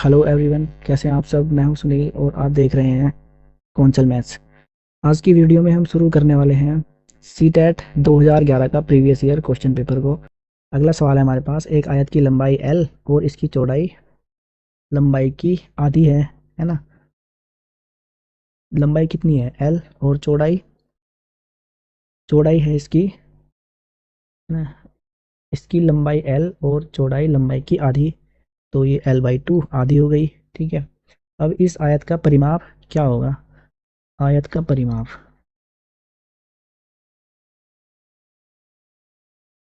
Hello everyone, कैसे हैं आप सब। मैं हूं सुनील और आप देख रहे हैं कौनसल मैथ्स। आज की वीडियो में हम शुरू करने वाले हैं सीटेट 2011 का प्रीवियस ईयर क्वेश्चन पेपर को। अगला सवाल है हमारे पास, एक आयत की लंबाई l और इसकी चौड़ाई लंबाई की आधी है ना। लंबाई कितनी है l और चौड़ाई चौड़ाई है इसकी, है ना। इसकी लंबाई l और चौड़ाई लंबाई की आधी, तो ये l/2 आधी हो गई। ठीक है। अब इस आयत का परिमाप क्या होगा। आयत का परिमाप,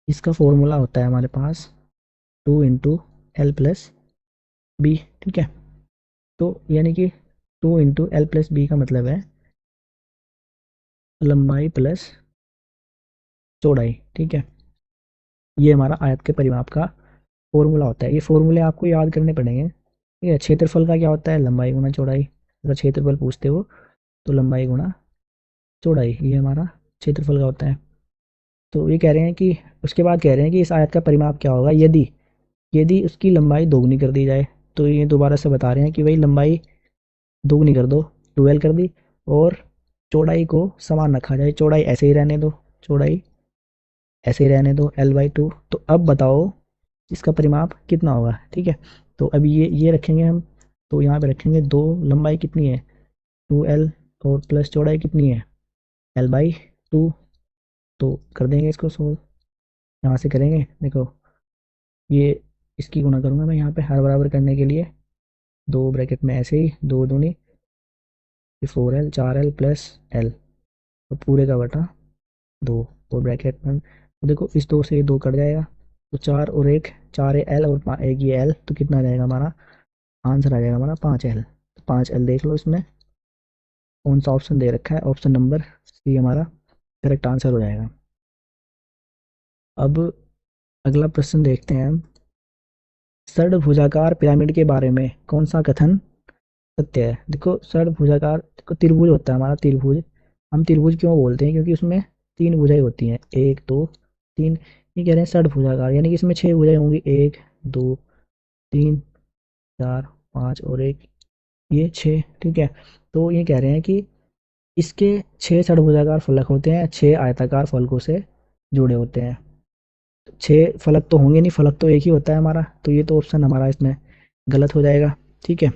इसका फॉर्मूला होता है हमारे पास 2 × l + b। ठीक है। तो यानी कि 2 × l + b का मतलब है लंबाई प्लस चौड़ाई। ठीक है। ये हमारा आयत के परिमाप का फॉर्मूला होता है। ये फॉर्मूले आपको याद करने पड़ेंगे। ठीक है। क्षेत्रफल का क्या होता है, लंबाई गुना चौड़ाई। अगर क्षेत्रफल पूछते हो तो लंबाई गुना चौड़ाई, ये हमारा क्षेत्रफल का होता है। तो ये कह रहे हैं कि उसके बाद कह रहे हैं कि इस आयत का परिमाप क्या होगा यदि यदि उसकी लंबाई दोगुनी कर दी जाए। तो ये दोबारा से बता रहे हैं कि भाई लंबाई दोगुनी कर दो, 12 कर दी, और चौड़ाई को समान रखा जाए। चौड़ाई ऐसे ही रहने दो, चौड़ाई ऐसे ही रहने दो l/2। तो अब बताओ इसका परिमाप कितना होगा। ठीक है। तो अब ये रखेंगे हम। तो यहाँ पे रखेंगे दो, लंबाई कितनी है 2l, और प्लस चौड़ाई कितनी है l/2। तो कर देंगे इसको सोल्व। यहाँ से करेंगे, देखो ये इसकी गुणा करूँगा मैं यहाँ पे हर बराबर करने के लिए। दो ब्रैकेट में ऐसे ही, दो दूनी 4l, 4l प्लस l, तो पूरे का बटा दो, और ब्रैकेट में तो देखो इस दो से ये दो कट जाएगा। तो चार और एक, चार है एल और एक ये एल, तो कितना आ जाएगा हमारा आंसर, आ जाएगा हमारा 5l। तो 5l देख लो इसमें कौन सा ऑप्शन दे रखा है, ऑप्शन नंबर सी हमारा करेक्ट आंसर हो जाएगा। अब अगला प्रश्न देखते हैं हम। षड्भुजाकार पिरामिड के बारे में कौन सा कथन सत्य है। देखो षड्भुजाकार, देखो त्रिभुज होता है हमारा, त्रिभुज। हम त्रिभुज क्यों बोलते हैं, क्योंकि उसमें तीन भुजाएं होती हैं, एक दो तीन। ये कह रहे हैं षड्भुजाकार, यानी कि इसमें छह भुजाएं होंगी, एक दो तीन चार पाँच और एक, ये छः। ठीक है। तो ये कह रहे हैं कि इसके छह षड्भुजाकार फलक होते हैं, छह आयताकार फलकों से जुड़े होते हैं। छह फलक तो होंगे नहीं, फलक तो एक ही होता है हमारा, तो ये तो ऑप्शन हमारा इसमें गलत हो जाएगा। ठीक है।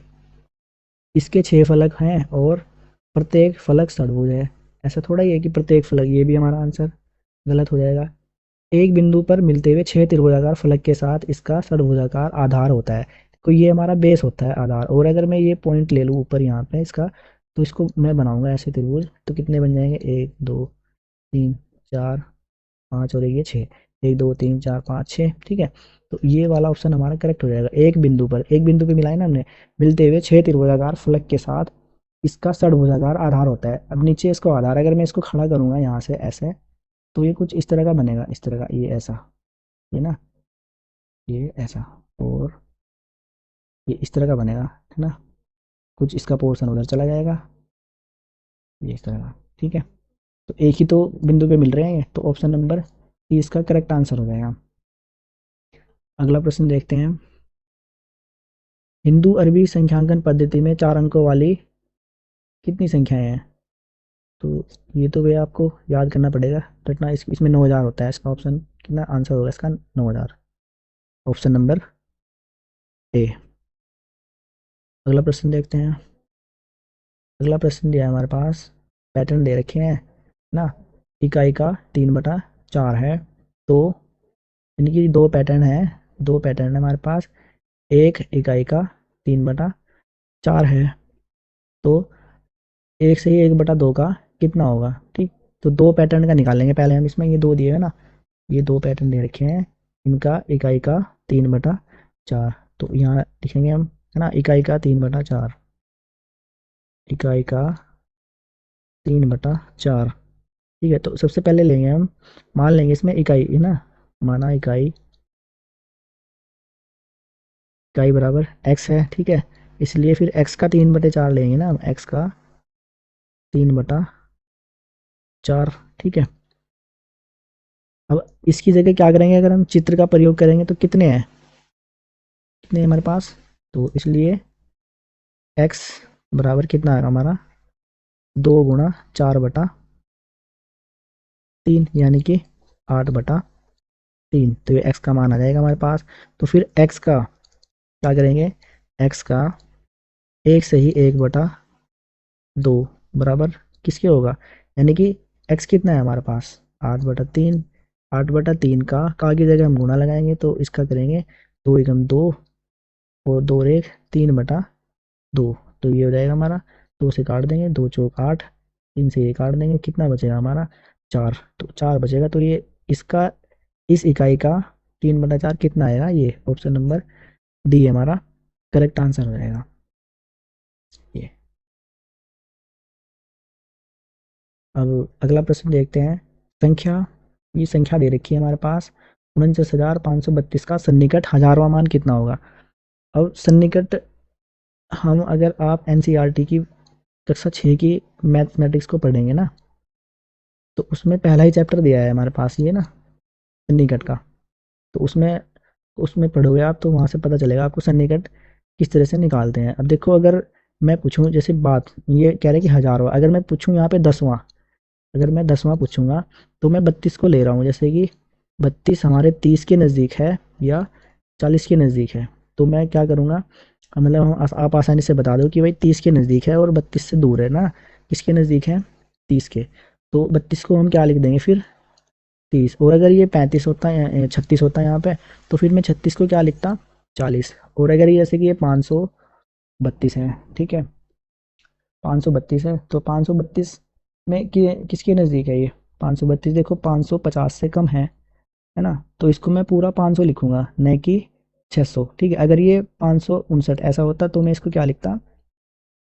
इसके छह फलक हैं और प्रत्येक फलक षड्भुज है। ऐसा थोड़ा ही है कि प्रत्येक फलक, ये भी हमारा आंसर गलत हो जाएगा। एक बिंदु पर मिलते हुए छह त्रिभुजाकार फलक के साथ इसका षड्भुजाकार आधार होता है। तो ये हमारा बेस होता है, आधार। और अगर मैं ये पॉइंट ले लूँ ऊपर यहाँ पे इसका, तो इसको मैं बनाऊंगा ऐसे त्रिभुज, तो कितने बन जाएंगे, एक दो तीन चार पाँच और एक ये छः, एक दो तीन चार पाँच छः। ठीक है। तो ये वाला ऑप्शन हमारा करेक्ट हो जाएगा। एक बिंदु पे मिलाए ना हमने, मिलते हुए छह त्रिभुजाकार फलक के साथ इसका षड्भुजाकार आधार होता है। अब नीचे इसको आधार, अगर मैं इसको खड़ा करूंगा यहाँ से ऐसे, तो ये कुछ इस तरह का बनेगा, इस तरह का, ये ऐसा, ये ना, ये ऐसा, और ये इस तरह का बनेगा, है ना। कुछ इसका पोर्शन उधर चला जाएगा, ये इस तरह का। ठीक है। तो एक ही तो बिंदु पे मिल रहे हैं ये, तो ऑप्शन नंबर सी इसका करेक्ट आंसर हो जाएगा। अगला प्रश्न देखते हैं। हिंदू अरबी संख्यांकन पद्धति में चार अंकों वाली कितनी संख्याएं हैं। तो ये तो भैया आपको याद करना पड़ेगा, रटना। इसमें 9000 होता है इसका ऑप्शन, कितना आंसर होगा इसका 9000, ऑप्शन नंबर ए। अगला प्रश्न देखते हैं। अगला प्रश्न दिया है हमारे पास, पैटर्न दे रखे हैं ना। इकाई का 3/4 है। तो इनकी दो पैटर्न है, दो पैटर्न है हमारे पास। एक इकाई का 3/4 है। तो एक से ही 1/2 का कितना होगा। ठीक। तो दो पैटर्न का निकालेंगे पहले हम। इसमें ये दो दिए है ना, ये दो पैटर्न दे रखे हैं, इनका इकाई का 3/4। तो यहाँ लिखेंगे हम, है ना, इकाई का 3/4, इकाई का 3/4। ठीक है। तो सबसे पहले लेंगे हम, मान लेंगे इसमें इकाई, है ना, माना इकाई, इकाई बराबर x है। ठीक है। इसलिए फिर x का 3/4 लेंगे ना हम, x का 3/4। ठीक है। अब इसकी जगह क्या करेंगे, अगर हम चित्र का प्रयोग करेंगे तो कितने हैं, कितने हैं हमारे पास। तो इसलिए x बराबर कितना आएगा हमारा, 2 गुणा 4/3 यानी कि 8/3। तो ये x का मान आ जाएगा हमारे पास। तो फिर x का क्या करेंगे, x का 1 से ही 1/2 बराबर किसके होगा, यानी कि x कितना है हमारे पास 8/3। 8/3 का की जगह हम गुणा लगाएंगे तो इसका करेंगे 2 × 2 और 2 × 3/2। तो ये हो जाएगा हमारा, 2 से काट देंगे, 2 × 4 = 8, 3 से ये काट देंगे, कितना बचेगा हमारा 4। तो 4 बचेगा। तो ये इसका इस इकाई का 3/4 कितना आएगा, ये ऑप्शन नंबर डी हमारा करेक्ट आंसर हो जाएगा। ये अब अगला प्रश्न देखते हैं। संख्या, ये संख्या दे रखी है हमारे पास 49,532 का सन्निकट हजारवां मान कितना होगा। अब सन्निकट, हम अगर आप एनसीईआरटी की कक्षा 6 की मैथमेटिक्स को पढ़ेंगे ना, तो उसमें पहला ही चैप्टर दिया है हमारे पास ये ना, सन्निकट का। तो उसमें उसमें पढ़ोगे आप तो वहाँ से पता चलेगा आपको सन्निकट किस तरह से निकालते हैं। अब देखो, अगर मैं पूछूं, जैसे बात ये कह रहे कि हजारवा, अगर मैं पूछूं यहाँ पे 10वां, अगर मैं 10वां पूछूंगा तो मैं 32 को ले रहा हूँ, जैसे कि 32 हमारे 30 के नज़दीक है या 40 के नज़दीक है। तो मैं क्या करूँगा, मतलब आप आसानी से बता दो कि भाई 30 के नज़दीक है और 32 से दूर है ना, किसके नज़दीक है 30 के। तो 32 को हम क्या लिख देंगे फिर 30, और अगर ये 35 होता है 36 होता है यहाँ पे, तो फिर मैं 36 को क्या लिखता 40। और अगर ये जैसे कि ये 532 है, ठीक है 532 है, तो 532 में किसके नज़दीक है ये 532, देखो 550 से कम है ना, तो इसको मैं पूरा 500 लिखूंगा न कि 600। ठीक है, अगर ये 559 ऐसा होता तो मैं इसको क्या लिखता,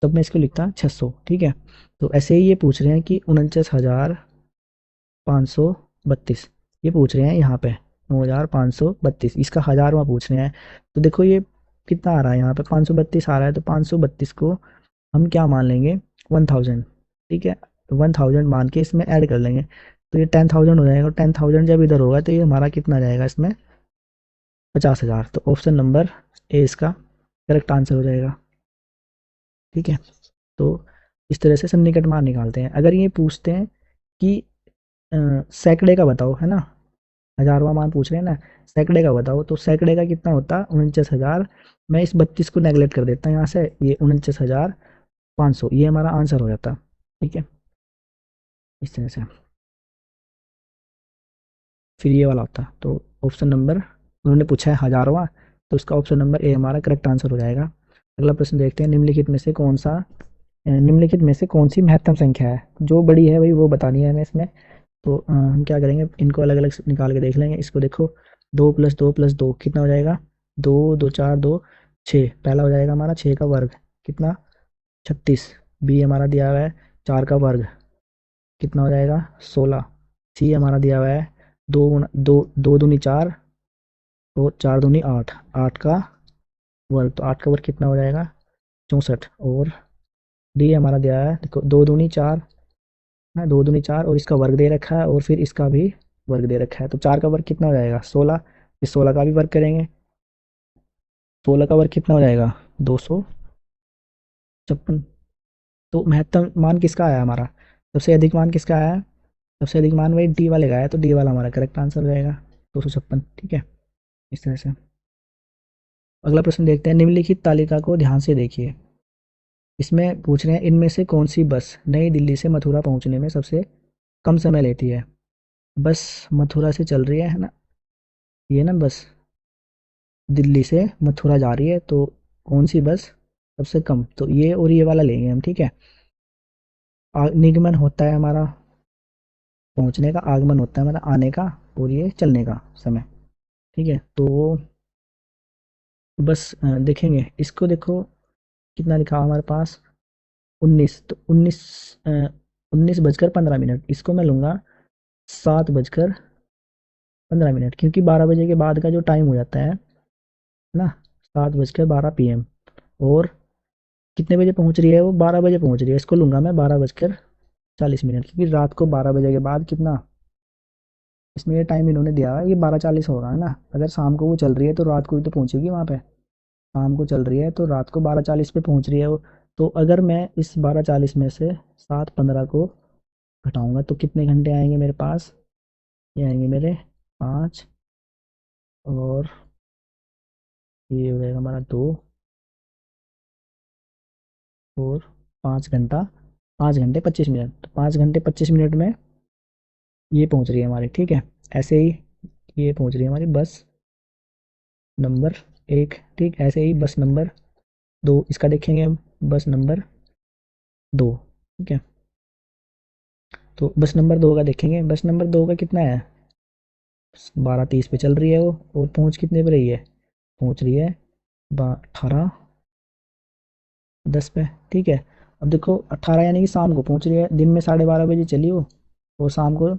तब मैं इसको लिखता 600। ठीक है, तो ऐसे ही ये पूछ रहे हैं कि 49,532 ये पूछ रहे हैं यहाँ पे 9,532, इसका हजारवा पूछ रहे हैं। तो देखो ये कितना आ रहा है, यहाँ पे 532 आ रहा है, तो 532 को हम क्या मान लेंगे 1000। ठीक है, तो 1000 मान के इसमें ऐड कर लेंगे, तो ये 10,000 हो जाएगा। 10,000 जब इधर होगा तो ये हमारा कितना जाएगा इसमें 50,000। तो ऑप्शन नंबर ए इसका करेक्ट आंसर हो जाएगा। ठीक है, तो इस तरह से सन्निकट मान निकालते हैं। अगर ये पूछते हैं कि सैकड़े का बताओ, है ना, हजारवा मान पूछ रहे हैं ना, सैकड़े का बताओ, तो सैकड़े का कितना होता 49,000। मैं इस 32 को नेगलेक्ट कर देता हूँ यहाँ से, ये 49,500 ये हमारा आंसर हो जाता। ठीक है, इस तरह से फिर ये वाला होता। तो ऑप्शन नंबर, उन्होंने पूछा है हजारवा, तो उसका ऑप्शन नंबर ए हमारा करेक्ट आंसर हो जाएगा। अगला प्रश्न देखते हैं, निम्नलिखित में से कौन सी महत्तम संख्या है, जो बड़ी है भाई वो बतानी है हमें इसमें। तो हम क्या करेंगे, इनको अलग अलग निकाल के देख लेंगे। इसको देखो, 2 + 2 + 2 कितना हो जाएगा, 2 2 4 2 6, पहला हो जाएगा हमारा 6 का वर्ग कितना 36, बी हमारा दिया हुआ है 4 का वर्ग कितना हो जाएगा 16, सी हमारा दिया हुआ है 2 दूनी 4 और 4 दूनी 8, 8 का वर्ग, तो 8 का वर्ग कितना हो जाएगा 64, और डी हमारा दिया है, देखो 2 दूनी 4 ना, 2 दूनी 4 और इसका वर्ग दे रखा है और फिर इसका भी वर्ग दे रखा है, तो 4 का वर्ग कितना हो जाएगा 16, इस 16 का भी वर्ग करेंगे, 16 का वर्ग कितना हो जाएगा 256। तो महत्तम मान किसका आया हमारा, सबसे अधिक मान किसका आया है, सबसे अधिक मान वही डी वाले का आया, तो डी वाला हमारा करेक्ट आंसर हो जाएगा 256। ठीक है, इस तरह से। अगला प्रश्न देखते हैं, निम्नलिखित तालिका को ध्यान से देखिए। इसमें पूछ रहे हैं इनमें से कौन सी बस नई दिल्ली से मथुरा पहुंचने में सबसे कम समय लेती है। बस मथुरा से चल रही है ना, ये ना बस दिल्ली से मथुरा जा रही है, तो कौन सी बस सबसे कम, तो ये और ये वाला लेंगे हम। ठीक है, निगमन होता है हमारा पहुंचने का, आगमन होता है हमारा आने का, और ये चलने का समय। ठीक है, तो बस देखेंगे इसको, देखो कितना लिखा हुआ हमारे पास 19, तो 19 बजकर 15 मिनट, इसको मैं लूँगा 7 बजकर 15 मिनट, क्योंकि 12 बजे के बाद का जो टाइम हो जाता है ना 7 बजकर 12 PM, और कितने बजे पहुंच रही है वो 12 बजे पहुंच रही है, इसको लूँगा मैं 12 बजकर 40 मिनट, क्योंकि रात को 12 बजे के बाद कितना, इसमें ये टाइम इन्होंने दिया है ये 12:40 होगा, है ना, अगर शाम को वो चल रही है तो रात को ही तो पहुंचेगी वहाँ पे। शाम को चल रही है तो रात को 12:40 पे पहुंच रही है वो। तो अगर मैं इस 12:40 में से 7:15 को घटाऊंगा तो कितने घंटे आएंगे मेरे पास? ये आएंगे मेरे 5, और ये हो जाएगा हमारा 2, और 5 घंटा, 5 घंटे 25 मिनट। तो 5 घंटे 25 मिनट में ये पहुंच रही है हमारी, ठीक है। ऐसे ही ये पहुंच रही है हमारी बस नंबर 1, ठीक। ऐसे ही बस नंबर 2, इसका देखेंगे हम, बस नंबर 2, ठीक है। तो बस नंबर 2 का देखेंगे, बस नंबर 2 का कितना है? 12:30 पे चल रही है वो, और पहुंच कितने पे रही है? पहुंच रही है 18:10 पे, ठीक है। अब देखो 18 यानी कि शाम को पहुंच रही है, दिन में 12:30 बजे चली वो, और शाम को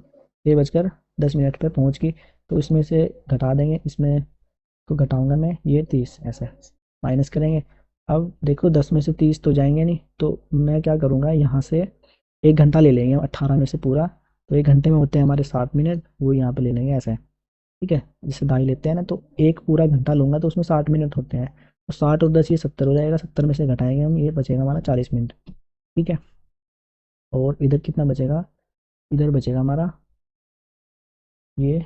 6:10 पे पहुंच गई। तो इसमें से घटा देंगे, इसमें तो घटाऊंगा मैं ये 30, ऐसे माइनस करेंगे। अब देखो 10 में से 30 तो जाएंगे नहीं, तो मैं क्या करूँगा, यहाँ से 1 घंटा ले लेंगे 18 में से पूरा। तो 1 घंटे में होते हैं हमारे 7 मिनट, वो यहाँ पे ले लेंगे ऐसे, ठीक है। जैसे ढाई लेते हैं ना, तो एक पूरा घंटा लूंगा तो उसमें 60 मिनट होते हैं। तो 60 और 10 ये 70 हो जाएगा, 70 में से घटाएंगे हम, ये बचेगा हमारा 40 मिनट, ठीक है। और इधर कितना बचेगा? इधर बचेगा हमारा ये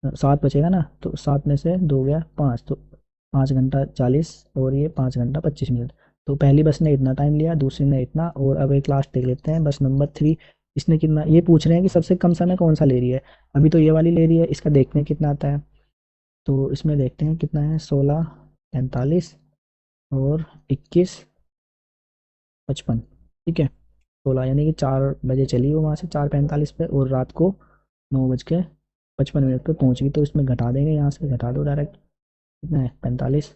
7 बचेगा ना, तो 7 में से 2 गया 5, तो 5 घंटा 40, और ये 5 घंटा 25 मिनट। तो पहली बस ने इतना टाइम लिया, दूसरी ने इतना, और अब एक लास्ट देख लेते हैं बस नंबर 3। इसने कितना, ये पूछ रहे हैं कि सबसे कम समय कौन सा ले रही है। अभी तो ये वाली ले रही है, इसका देखते हैं कितना आता है। तो इसमें देखते हैं कितना है, 16:45 और 21:55, ठीक है। 16 यानी कि 4 बजे चली वो वहाँ से, 4:45 पे, और रात को 9:55 पे पहुँच गई। तो इसमें घटा देंगे, यहाँ से घटा दो डायरेक्ट, कितना है 45,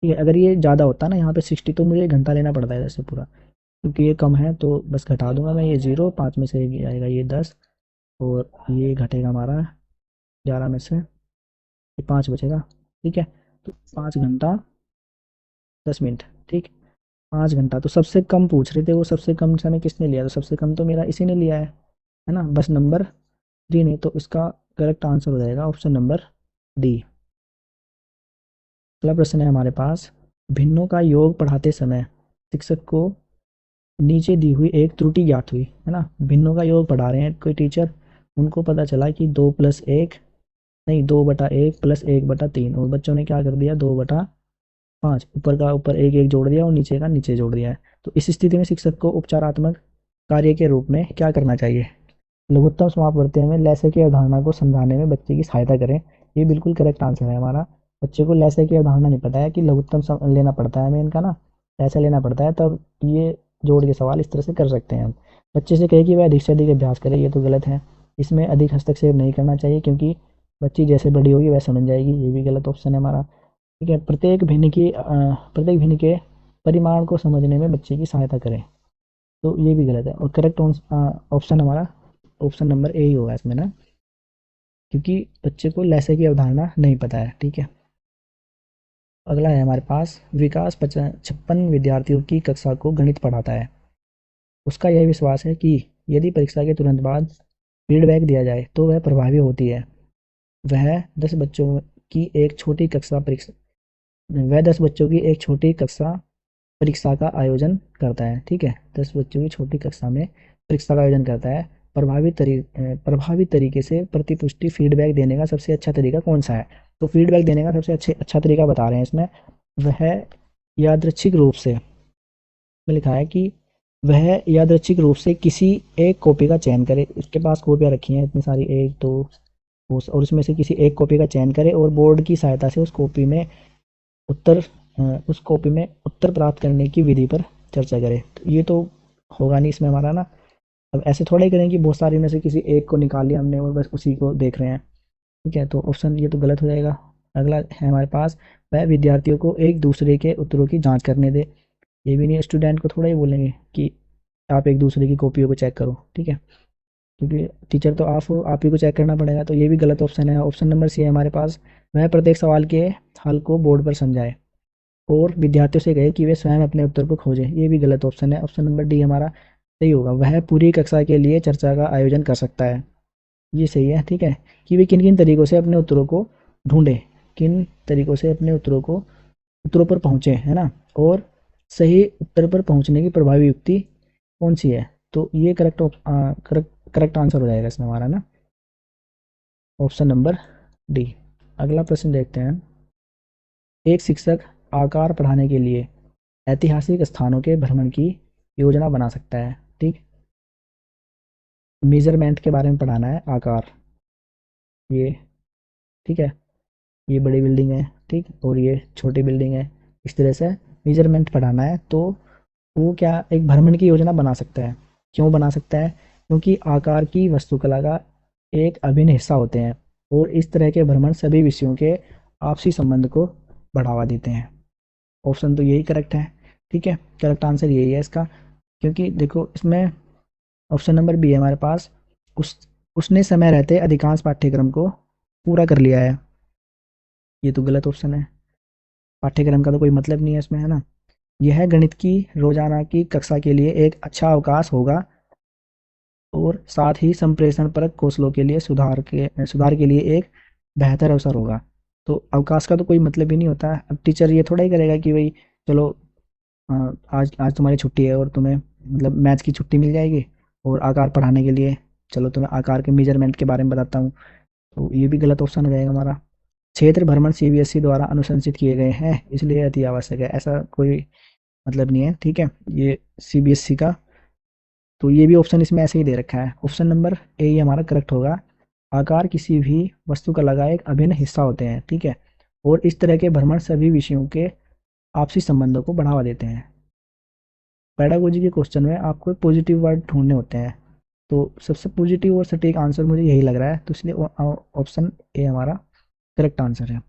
ठीक है। अगर ये ज़्यादा होता ना यहाँ पे 60, तो मुझे 1 घंटा लेना पड़ता है जैसे पूरा, क्योंकि ये कम है तो बस घटा दूंगा मैं। ये 0, 5 में से ये आएगा ये 10, और ये घटेगा हमारा 11 में से ये 5 बचेगा, ठीक है। तो 5 घंटा 10 मिनट, ठीक। 5 घंटा, तो सबसे कम पूछ रहे थे वो, सबसे कम समय किसने लिया? तो सबसे कम तो मेरा इसी ने लिया है ना, बस नंबर 3 ने। तो इसका करेक्ट आंसर हो जाएगा ऑप्शन नंबर डी। अगला प्रश्न है हमारे पास, भिन्नों का योग पढ़ाते समय शिक्षक को नीचे दी हुई एक त्रुटि ज्ञात हुई, है ना। भिन्नों का योग पढ़ा रहे हैं कोई टीचर, उनको पता चला कि 2+1, नहीं 2/1 + 1/3, और बच्चों ने क्या कर दिया, 2/5, ऊपर का ऊपर एक एक जोड़ दिया और नीचे का नीचे जोड़ दिया है। तो इस स्थिति में शिक्षक को उपचारात्मक कार्य के रूप में क्या करना चाहिए? लघुत्तम समापवर्ती में लैसे की अवधारणा को समझाने में बच्चे की सहायता करें। ये बिल्कुल करेक्ट आंसर है हमारा। बच्चे को लैसे की अवधारणा नहीं पता है कि लघुत्तम लेना पड़ता है हमें इनका ना, ऐसे लेना पड़ता है, तब ये जोड़ के सवाल इस तरह से कर सकते हैं हम। बच्चे से कहे कि वह अधिक से अधिक अभ्यास करे, ये तो गलत है। इसमें अधिक हस्तक्षेप नहीं करना चाहिए, क्योंकि बच्ची जैसे बड़ी होगी वह समझ जाएगी, ये भी गलत ऑप्शन है हमारा, ठीक है। प्रत्येक भिन्न के परिमाण को समझने में बच्चे की सहायता करें, तो ये भी गलत है। और करेक्ट ऑप्शन हमारा ऑप्शन नंबर ए ही होगा इसमें ना, क्योंकि बच्चे को लैसे की अवधारणा नहीं पता है, ठीक है। अगला है हमारे पास, विकास 56 विद्यार्थियों की कक्षा को गणित पढ़ाता है। उसका यह विश्वास है कि यदि परीक्षा के तुरंत बाद फीडबैक दिया जाए तो वह प्रभावी होती है। वह 10 बच्चों की एक छोटी कक्षा परीक्षा वह 10 बच्चों की एक छोटी कक्षा परीक्षा का आयोजन करता है, ठीक है। 10 बच्चों की छोटी कक्षा में परीक्षा का आयोजन करता है। प्रभावी तरीके से प्रतिपुष्टि फीडबैक देने का सबसे अच्छा तरीका कौन सा है? तो फीडबैक देने का सबसे अच्छा तरीका बता रहे हैं इसमें, वह यादृच्छिक रूप से, में लिखा है कि वह यादृच्छिक रूप से किसी एक कॉपी का चयन करे। इसके पास कॉपियाँ रखी हैं इतनी सारी, एक दो, और उसमें से किसी एक कॉपी का चयन करे और बोर्ड की सहायता से उत्तर उस कॉपी में उत्तर प्राप्त करने की विधि पर चर्चा करें। तो ये तो होगा नहीं इसमें हमारा ना। अब ऐसे थोड़ा ही करें कि बहुत सारी में से किसी एक को निकाल लिया हमने और बस उसी को देख रहे हैं, ठीक है। तो ऑप्शन ये तो गलत हो जाएगा। अगला है हमारे पास, वह विद्यार्थियों को एक दूसरे के उत्तरों की जांच करने दे। ये भी नहीं, स्टूडेंट को थोड़ा ही बोलेंगे कि आप एक दूसरे की कॉपियों को चेक करो, ठीक है, क्योंकि टीचर तो आप हो, आप ही को चेक करना पड़ेगा। तो ये भी गलत ऑप्शन है। ऑप्शन नंबर सी है हमारे पास, वह प्रत्येक सवाल के हल को बोर्ड पर समझाए और विद्यार्थियों से कहे कि वे स्वयं अपने उत्तर को खोजें। ये भी गलत ऑप्शन है। ऑप्शन नंबर डी हमारा सही होगा, वह पूरी कक्षा के लिए चर्चा का आयोजन कर सकता है। ये सही है, ठीक है, कि वे किन किन तरीकों से अपने उत्तरों को ढूंढे, किन तरीकों से अपने उत्तरों को उत्तरों पर पहुँचे, है ना? और सही उत्तर पर पहुँचने की प्रभावी युक्ति कौन सी है? तो ये करेक्ट करेक्ट आंसर हो जाएगा इसमें हमारा ना, ऑप्शन नंबर डी। अगला प्रश्न देखते हैं। एक शिक्षक आकार पढ़ाने के लिए ऐतिहासिक स्थानों के भ्रमण की योजना बना सकता है, ठीक? मेजरमेंट के बारे में पढ़ाना है, आकार, ये, ठीक है? ये बड़ी बिल्डिंग है, ठीक, और ये छोटी बिल्डिंग है। इस तरह से मेजरमेंट पढ़ाना है तो वो क्या एक भ्रमण की योजना बना सकता है। क्यों बना सकता है? क्योंकि आकार की वास्तुकला का एक अभिन्न हिस्सा होते हैं और इस तरह के भ्रमण सभी विषयों के आपसी संबंध को बढ़ावा देते हैं। ऑप्शन तो यही करेक्ट है, ठीक है? करेक्ट आंसर यही है इसका। क्योंकि देखो इसमें ऑप्शन नंबर बी है हमारे पास, उस उसने समय रहते अधिकांश पाठ्यक्रम को पूरा कर लिया है। ये तो गलत ऑप्शन है, पाठ्यक्रम का तो कोई मतलब नहीं है इसमें, है ना? यह गणित की रोजाना की कक्षा के लिए एक अच्छा अवकाश होगा और साथ ही संप्रेषण परक कौशलों के लिए सुधार के लिए एक बेहतर अवसर होगा। तो अवकाश का तो कोई मतलब ही नहीं होता है। अब टीचर ये थोड़ा ही करेगा कि भाई चलो, आज आज तुम्हारी छुट्टी है और तुम्हें मतलब मैथ्स की छुट्टी मिल जाएगी और आकार पढ़ाने के लिए चलो तुम्हें आकार के मेजरमेंट के बारे में बताता हूँ। तो ये भी गलत ऑप्शन हो जाएगा हमारा। क्षेत्र भ्रमण सीबीएसई द्वारा अनुशंसित किए गए हैं इसलिए अति आवश्यक है, ऐसा कोई मतलब नहीं है, ठीक है? ये सीबीएसई का, तो ये भी ऑप्शन इसमें ऐसे ही दे रखा है। ऑप्शन नंबर ए ही हमारा करेक्ट होगा। आकार किसी भी वस्तुकला का एक अभिन्न हिस्सा होते हैं, ठीक है? और इस तरह के भ्रमण सभी विषयों के आपसी संबंधों को बढ़ावा देते हैं। पेडागोजी के क्वेश्चन में आपको पॉजिटिव वर्ड ढूंढने होते हैं, तो सबसे पॉजिटिव और सटीक आंसर मुझे यही लग रहा है, तो इसलिए ऑप्शन ए हमारा करेक्ट आंसर है।